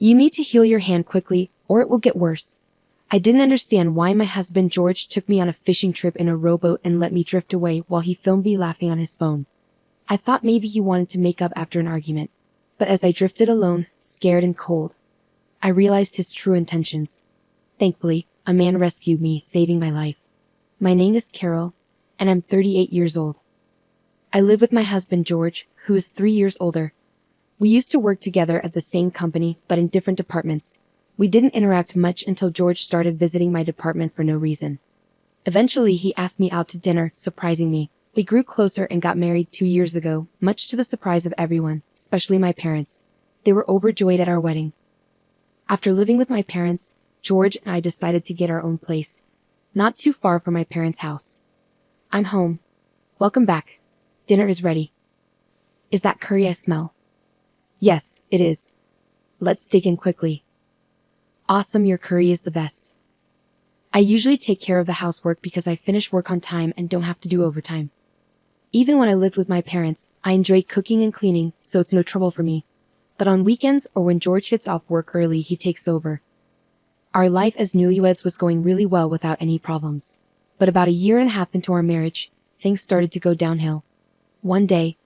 You need to heal your hand quickly, or it will get worse. I didn't understand why my husband George took me on a fishing trip in a rowboat and let me drift away while he filmed me laughing on his phone. I thought maybe he wanted to make up after an argument. But as I drifted alone, scared and cold, I realized his true intentions. Thankfully, a man rescued me, saving my life. My name is Carol, and I'm 38 years old. I live with my husband George, who is 3 years older. We used to work together at the same company, but in different departments. We didn't interact much until George started visiting my department for no reason. Eventually, he asked me out to dinner, surprising me. We grew closer and got married 2 years ago, much to the surprise of everyone, especially my parents. They were overjoyed at our wedding. After living with my parents, George and I decided to get our own place, not too far from my parents' house. I'm home. Welcome back. Dinner is ready. Is that curry I smell? Yes, it is. Let's dig in quickly. Awesome, your curry is the best. I usually take care of the housework because I finish work on time and don't have to do overtime. Even when I lived with my parents, I enjoyed cooking and cleaning, so it's no trouble for me. But on weekends or when George gets off work early, he takes over. Our life as newlyweds was going really well without any problems. But about a year and a half into our marriage, things started to go downhill. One day,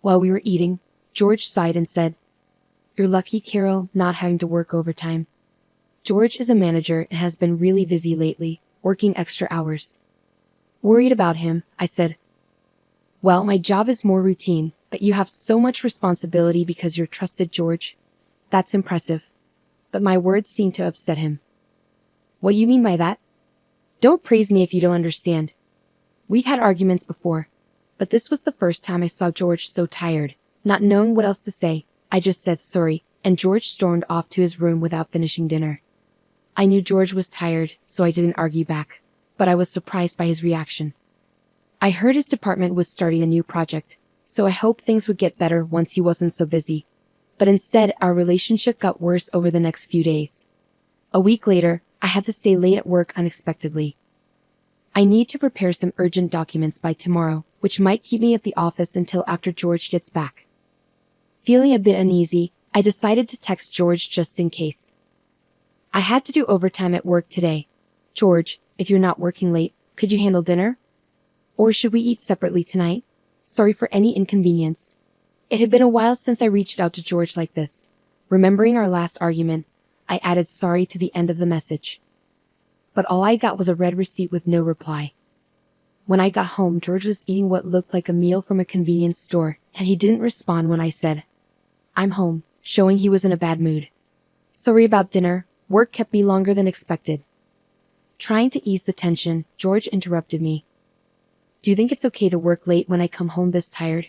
while we were eating, George sighed and said, "You're lucky, Carol, not having to work overtime." George is a manager and has been really busy lately, working extra hours. Worried about him, I said, "Well, my job is more routine, but you have so much responsibility because you're trusted, George. That's impressive." But my words seemed to upset him. "What do you mean by that? Don't praise me if you don't understand." We've had arguments before, but this was the first time I saw George so tired. Not knowing what else to say, I just said sorry, and George stormed off to his room without finishing dinner. I knew George was tired, so I didn't argue back, but I was surprised by his reaction. I heard his department was starting a new project, so I hoped things would get better once he wasn't so busy. But instead, our relationship got worse over the next few days. A week later, I had to stay late at work unexpectedly. I need to prepare some urgent documents by tomorrow, which might keep me at the office until after George gets back. Feeling a bit uneasy, I decided to text George just in case. I had to do overtime at work today. George, if you're not working late, could you handle dinner? Or should we eat separately tonight? Sorry for any inconvenience. It had been a while since I reached out to George like this. Remembering our last argument, I added sorry to the end of the message. But all I got was a red receipt with no reply. When I got home, George was eating what looked like a meal from a convenience store, and he didn't respond when I said, "I'm home," showing he was in a bad mood. "Sorry about dinner, work kept me longer than expected." Trying to ease the tension, George interrupted me. "Do you think it's okay to work late when I come home this tired?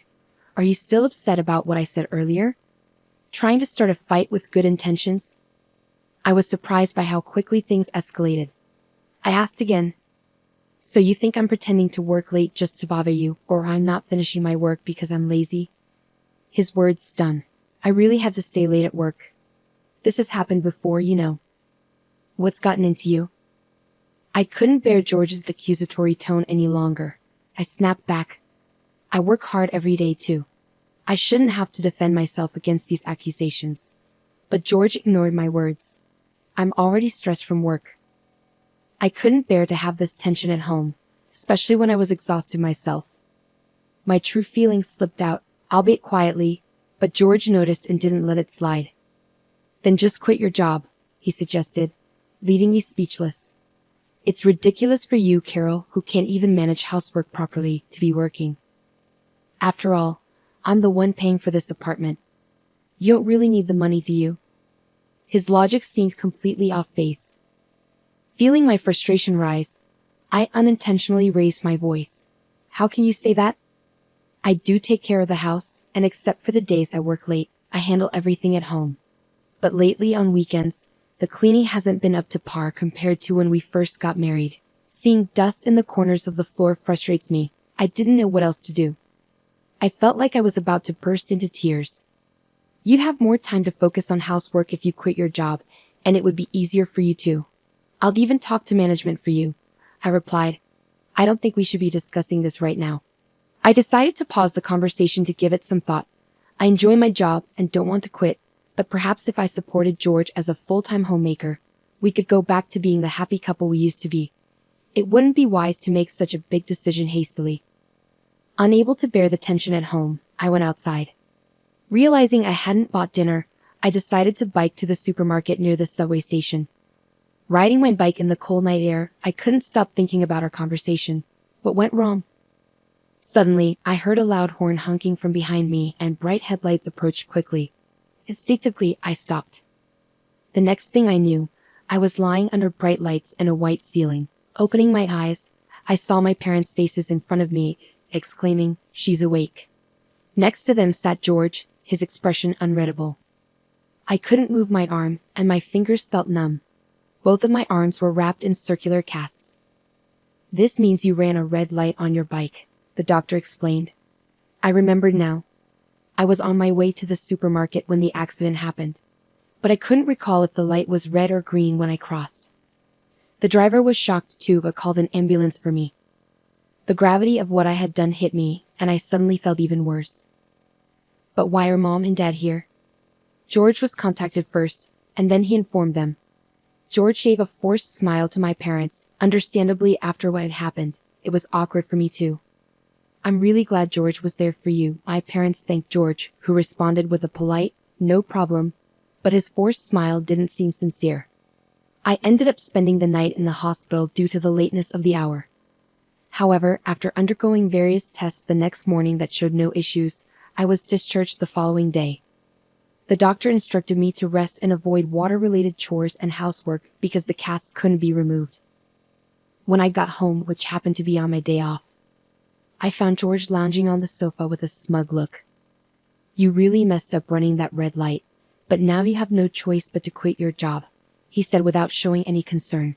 Are you still upset about what I said earlier? Trying to start a fight with good intentions?" I was surprised by how quickly things escalated. I asked again, "So you think I'm pretending to work late just to bother you, or I'm not finishing my work because I'm lazy?" His words stung. I really had to stay late at work. This has happened before, you know. What's gotten into you? I couldn't bear George's accusatory tone any longer. I snapped back. I work hard every day too. I shouldn't have to defend myself against these accusations. But George ignored my words. I'm already stressed from work. I couldn't bear to have this tension at home, especially when I was exhausted myself. My true feelings slipped out, albeit quietly, but George noticed and didn't let it slide. "Then just quit your job," he suggested, leaving me speechless. It's ridiculous for you, Carol, who can't even manage housework properly, to be working. After all, I'm the one paying for this apartment. You don't really need the money, do you? His logic seemed completely off base. Feeling my frustration rise, I unintentionally raised my voice. "How can you say that? I do take care of the house, and except for the days I work late, I handle everything at home. But lately on weekends, the cleaning hasn't been up to par compared to when we first got married. Seeing dust in the corners of the floor frustrates me. I didn't know what else to do. I felt like I was about to burst into tears. You'd have more time to focus on housework if you quit your job, and it would be easier for you too. I'll even talk to management for you," I replied. "I don't think we should be discussing this right now." I decided to pause the conversation to give it some thought. I enjoy my job and don't want to quit, but perhaps if I supported George as a full-time homemaker, we could go back to being the happy couple we used to be. It wouldn't be wise to make such a big decision hastily. Unable to bear the tension at home, I went outside. Realizing I hadn't bought dinner, I decided to bike to the supermarket near the subway station. Riding my bike in the cold night air, I couldn't stop thinking about our conversation. What went wrong? Suddenly, I heard a loud horn honking from behind me and bright headlights approached quickly. Instinctively, I stopped. The next thing I knew, I was lying under bright lights and a white ceiling. Opening my eyes, I saw my parents' faces in front of me, exclaiming, "She's awake." Next to them sat George, his expression unreadable. I couldn't move my arm, and my fingers felt numb. Both of my arms were wrapped in circular casts. "This means you ran a red light on your bike," the doctor explained. I remembered now. I was on my way to the supermarket when the accident happened, but I couldn't recall if the light was red or green when I crossed. The driver was shocked too, but called an ambulance for me. The gravity of what I had done hit me, and I suddenly felt even worse. But why are Mom and Dad here? George was contacted first, and then he informed them. George gave a forced smile to my parents. Understandably, after what had happened, it was awkward for me too. "I'm really glad George was there for you," my parents thanked George, who responded with a polite, "No problem," but his forced smile didn't seem sincere. I ended up spending the night in the hospital due to the lateness of the hour. However, after undergoing various tests the next morning that showed no issues, I was discharged the following day. The doctor instructed me to rest and avoid water-related chores and housework because the casts couldn't be removed. When I got home, which happened to be on my day off, I found George lounging on the sofa with a smug look. "You really messed up running that red light, but now you have no choice but to quit your job," he said without showing any concern.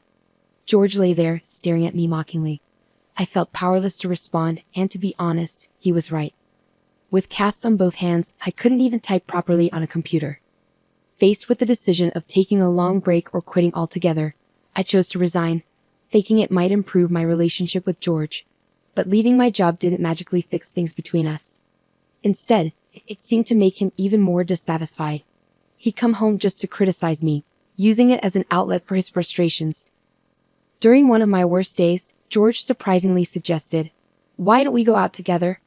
George lay there, staring at me mockingly. I felt powerless to respond, and to be honest, he was right. With casts on both hands, I couldn't even type properly on a computer. Faced with the decision of taking a long break or quitting altogether, I chose to resign, thinking it might improve my relationship with George. But leaving my job didn't magically fix things between us. Instead, it seemed to make him even more dissatisfied. He'd come home just to criticize me, using it as an outlet for his frustrations. During one of my worst days, George surprisingly suggested, "Why don't we go out together?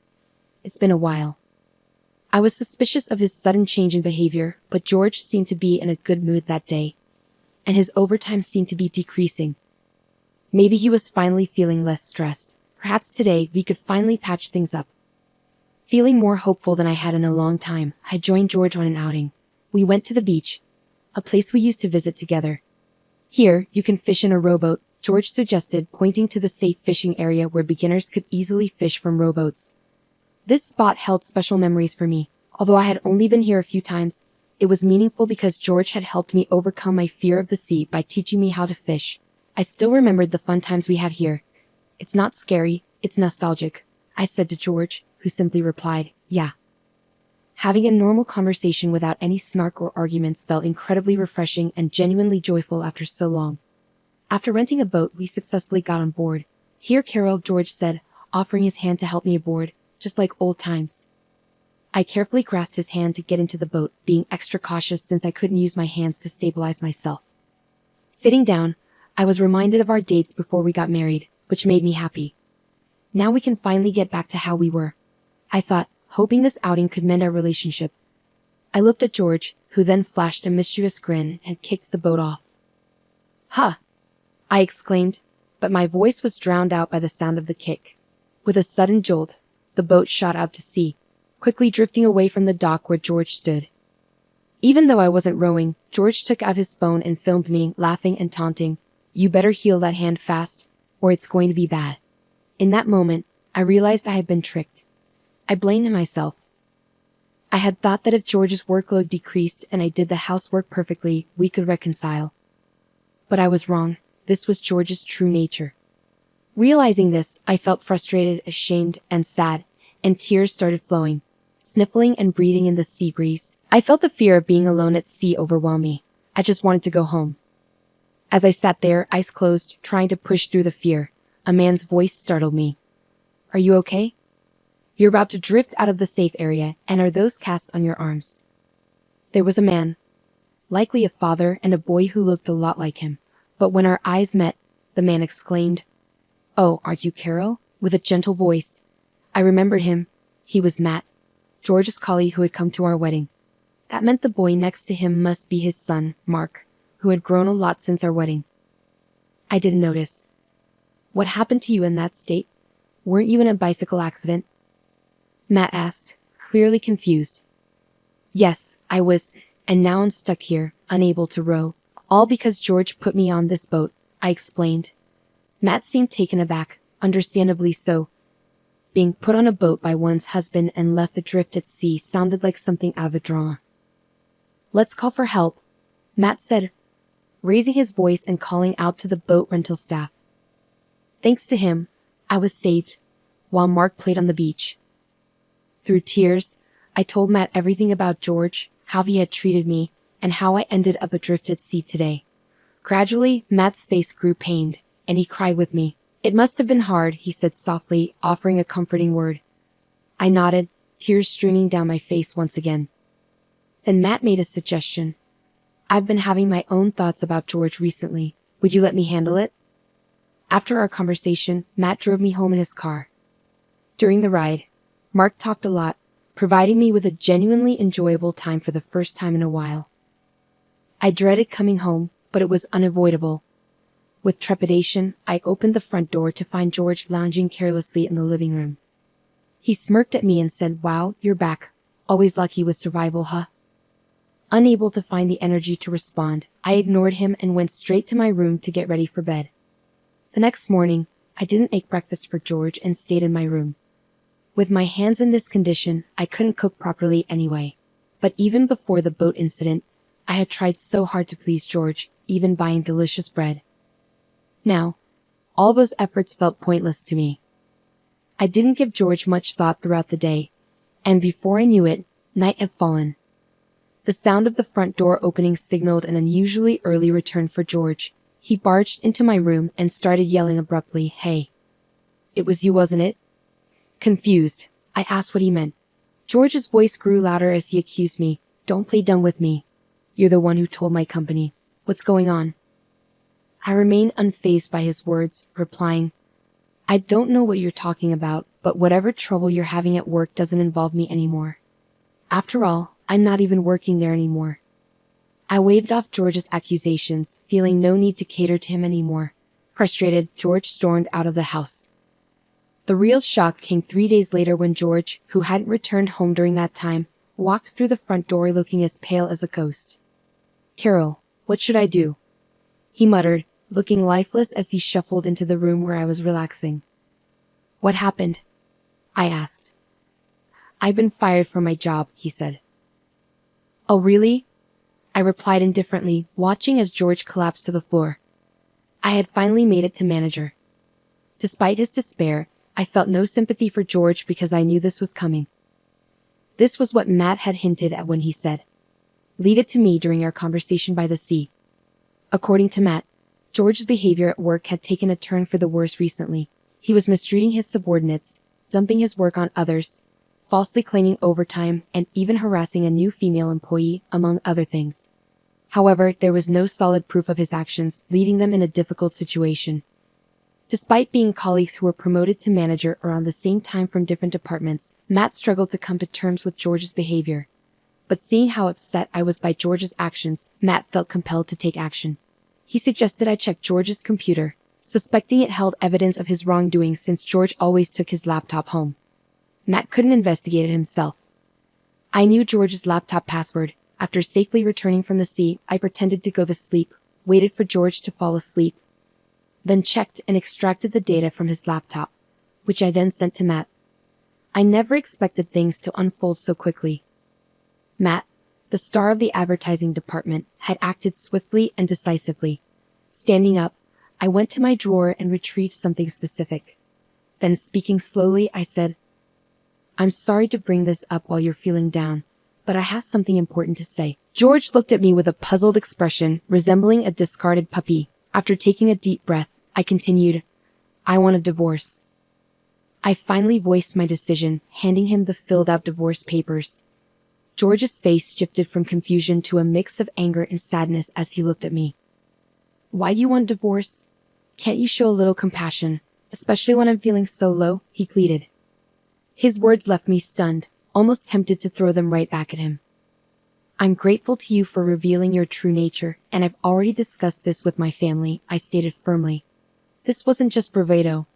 It's been a while." I was suspicious of his sudden change in behavior, but George seemed to be in a good mood that day, and his overtime seemed to be decreasing. Maybe he was finally feeling less stressed. Perhaps today we could finally patch things up. Feeling more hopeful than I had in a long time, I joined George on an outing. We went to the beach, a place we used to visit together. "Here, you can fish in a rowboat," George suggested, pointing to the safe fishing area where beginners could easily fish from rowboats. This spot held special memories for me. Although I had only been here a few times, it was meaningful because George had helped me overcome my fear of the sea by teaching me how to fish. I still remembered the fun times we had here. "It's not scary, it's nostalgic," I said to George, who simply replied, "Yeah." Having a normal conversation without any snark or arguments felt incredibly refreshing and genuinely joyful after so long. After renting a boat, we successfully got on board. "Here, Carol," George said, offering his hand to help me aboard, just like old times. I carefully grasped his hand to get into the boat, being extra cautious since I couldn't use my hands to stabilize myself. Sitting down, I was reminded of our dates before we got married, which made me happy. Now we can finally get back to how we were, I thought, hoping this outing could mend our relationship. I looked at George, who then flashed a mischievous grin and kicked the boat off. "Ha!" I exclaimed, but my voice was drowned out by the sound of the kick. With a sudden jolt, the boat shot out to sea, quickly drifting away from the dock where George stood. Even though I wasn't rowing, George took out his phone and filmed me, laughing and taunting, "You better heal that hand fast, or it's going to be bad." In that moment, I realized I had been tricked. I blamed myself. I had thought that if George's workload decreased and I did the housework perfectly, we could reconcile. But I was wrong. This was George's true nature. Realizing this, I felt frustrated, ashamed, and sad, and tears started flowing. Sniffling and breathing in the sea breeze, I felt the fear of being alone at sea overwhelm me. I just wanted to go home. As I sat there, eyes closed, trying to push through the fear, a man's voice startled me. "Are you okay? You're about to drift out of the safe area, and are those casts on your arms?" There was a man, likely a father and a boy who looked a lot like him. But when our eyes met, the man exclaimed, "Oh, aren't you Carol?" with a gentle voice. I remembered him. He was Matt, George's colleague who had come to our wedding. That meant the boy next to him must be his son, Mark, who had grown a lot since our wedding. I didn't notice. "What happened to you in that state? Weren't you in a bicycle accident?" Matt asked, clearly confused. "Yes, I was, and now I'm stuck here, unable to row. All because George put me on this boat," I explained. Matt seemed taken aback, understandably so. Being put on a boat by one's husband and left adrift at sea sounded like something out of a drama. "Let's call for help," Matt said, raising his voice and calling out to the boat rental staff. Thanks to him, I was saved, while Mark played on the beach. Through tears, I told Matt everything about George, how he had treated me, and how I ended up adrift at sea today. Gradually, Matt's face grew pained, and he cried with me. "It must have been hard," he said softly, offering a comforting word. I nodded, tears streaming down my face once again. Then Matt made a suggestion. "I've been having my own thoughts about George recently. Would you let me handle it?" After our conversation, Matt drove me home in his car. During the ride, Mark talked a lot, providing me with a genuinely enjoyable time for the first time in a while. I dreaded coming home, but it was unavoidable. With trepidation, I opened the front door to find George lounging carelessly in the living room. He smirked at me and said, "Wow, you're back. Always lucky with survival, huh?" Unable to find the energy to respond, I ignored him and went straight to my room to get ready for bed. The next morning, I didn't make breakfast for George and stayed in my room. With my hands in this condition, I couldn't cook properly anyway. But even before the boat incident, I had tried so hard to please George, even buying delicious bread. Now, all those efforts felt pointless to me. I didn't give George much thought throughout the day, and before I knew it, night had fallen. The sound of the front door opening signaled an unusually early return for George. He barged into my room and started yelling abruptly, "Hey. It was you, wasn't it?" Confused, I asked what he meant. George's voice grew louder as he accused me. "Don't play dumb with me. You're the one who told my company. What's going on?" I remained unfazed by his words, replying, "I don't know what you're talking about, but whatever trouble you're having at work doesn't involve me anymore. After all, I'm not even working there anymore." I waved off George's accusations, feeling no need to cater to him anymore. Frustrated, George stormed out of the house. The real shock came 3 days later when George, who hadn't returned home during that time, walked through the front door looking as pale as a ghost. "Carol, what should I do?" he muttered, looking lifeless as he shuffled into the room where I was relaxing. "What happened?" I asked. "I've been fired from my job," he said. "Oh, really?" I replied indifferently, watching as George collapsed to the floor. I had finally made it to manager. Despite his despair, I felt no sympathy for George because I knew this was coming. This was what Matt had hinted at when he said, "Leave it to me," during our conversation by the sea. According to Matt, George's behavior at work had taken a turn for the worse recently. He was mistreating his subordinates, dumping his work on others, falsely claiming overtime, and even harassing a new female employee, among other things. However, there was no solid proof of his actions, leaving them in a difficult situation. Despite being colleagues who were promoted to manager around the same time from different departments, Matt struggled to come to terms with George's behavior. But seeing how upset I was by George's actions, Matt felt compelled to take action. He suggested I check George's computer, suspecting it held evidence of his wrongdoing since George always took his laptop home. Matt couldn't investigate it himself. I knew George's laptop password. After safely returning from the sea, I pretended to go to sleep, waited for George to fall asleep, then checked and extracted the data from his laptop, which I then sent to Matt. I never expected things to unfold so quickly. Matt, the star of the advertising department, had acted swiftly and decisively. Standing up, I went to my drawer and retrieved something specific. Then, speaking slowly, I said, "I'm sorry to bring this up while you're feeling down, but I have something important to say." George looked at me with a puzzled expression, resembling a discarded puppy. After taking a deep breath, I continued, "I want a divorce." I finally voiced my decision, handing him the filled-out divorce papers. George's face shifted from confusion to a mix of anger and sadness as he looked at me. "Why do you want a divorce? Can't you show a little compassion, especially when I'm feeling so low?" he pleaded. His words left me stunned, almost tempted to throw them right back at him. "I'm grateful to you for revealing your true nature, and I've already discussed this with my family," I stated firmly. This wasn't just bravado.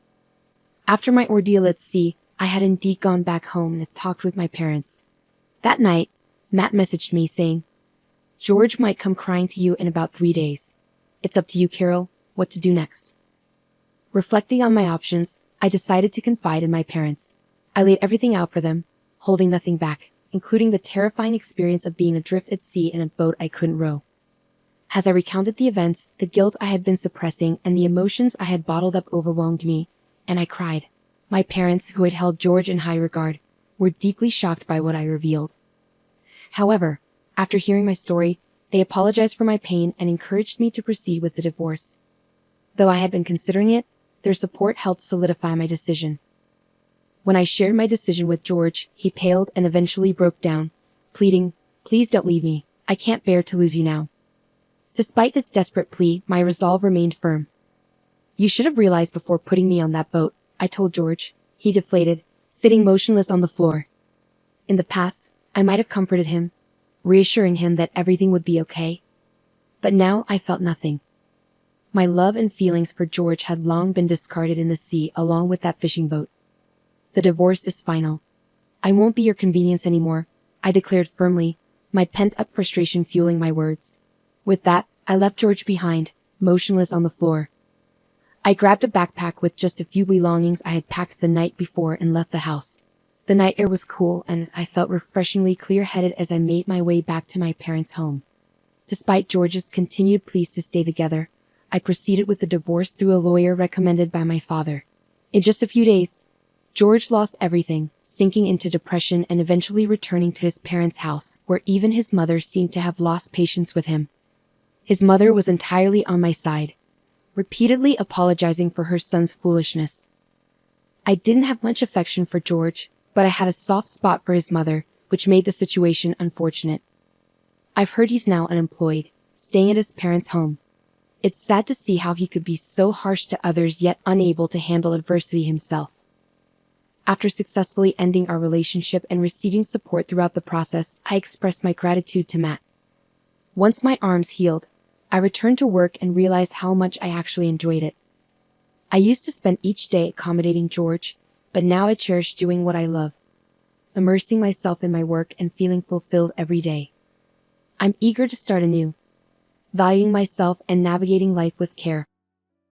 After my ordeal at sea, I had indeed gone back home and talked with my parents. That night, Matt messaged me saying, "George might come crying to you in about 3 days. It's up to you, Carol, what to do next." Reflecting on my options, I decided to confide in my parents. I laid everything out for them, holding nothing back, including the terrifying experience of being adrift at sea in a boat I couldn't row. As I recounted the events, the guilt I had been suppressing and the emotions I had bottled up overwhelmed me, and I cried. My parents, who had held George in high regard, were deeply shocked by what I revealed. However, after hearing my story, they apologized for my pain and encouraged me to proceed with the divorce. Though I had been considering it, their support helped solidify my decision. When I shared my decision with George, he paled and eventually broke down, pleading, "Please don't leave me. I can't bear to lose you now." Despite this desperate plea, my resolve remained firm. "You should have realized before putting me on that boat," I told George. He deflated, sitting motionless on the floor. In the past, I might have comforted him, reassuring him that everything would be okay. But now I felt nothing. My love and feelings for George had long been discarded in the sea along with that fishing boat. "The divorce is final. I won't be your convenience anymore," I declared firmly, my pent-up frustration fueling my words. With that, I left George behind, motionless on the floor. I grabbed a backpack with just a few belongings I had packed the night before and left the house. The night air was cool and I felt refreshingly clear-headed as I made my way back to my parents' home. Despite George's continued pleas to stay together, I proceeded with the divorce through a lawyer recommended by my father. In just a few days, George lost everything, sinking into depression and eventually returning to his parents' house, where even his mother seemed to have lost patience with him. His mother was entirely on my side, repeatedly apologizing for her son's foolishness. I didn't have much affection for George, but I had a soft spot for his mother, which made the situation unfortunate. I've heard he's now unemployed, staying at his parents' home. It's sad to see how he could be so harsh to others yet unable to handle adversity himself. After successfully ending our relationship and receiving support throughout the process, I expressed my gratitude to Matt. Once my arms healed, I returned to work and realized how much I actually enjoyed it. I used to spend each day accommodating George, but now I cherish doing what I love, immersing myself in my work and feeling fulfilled every day. I'm eager to start anew, valuing myself and navigating life with care.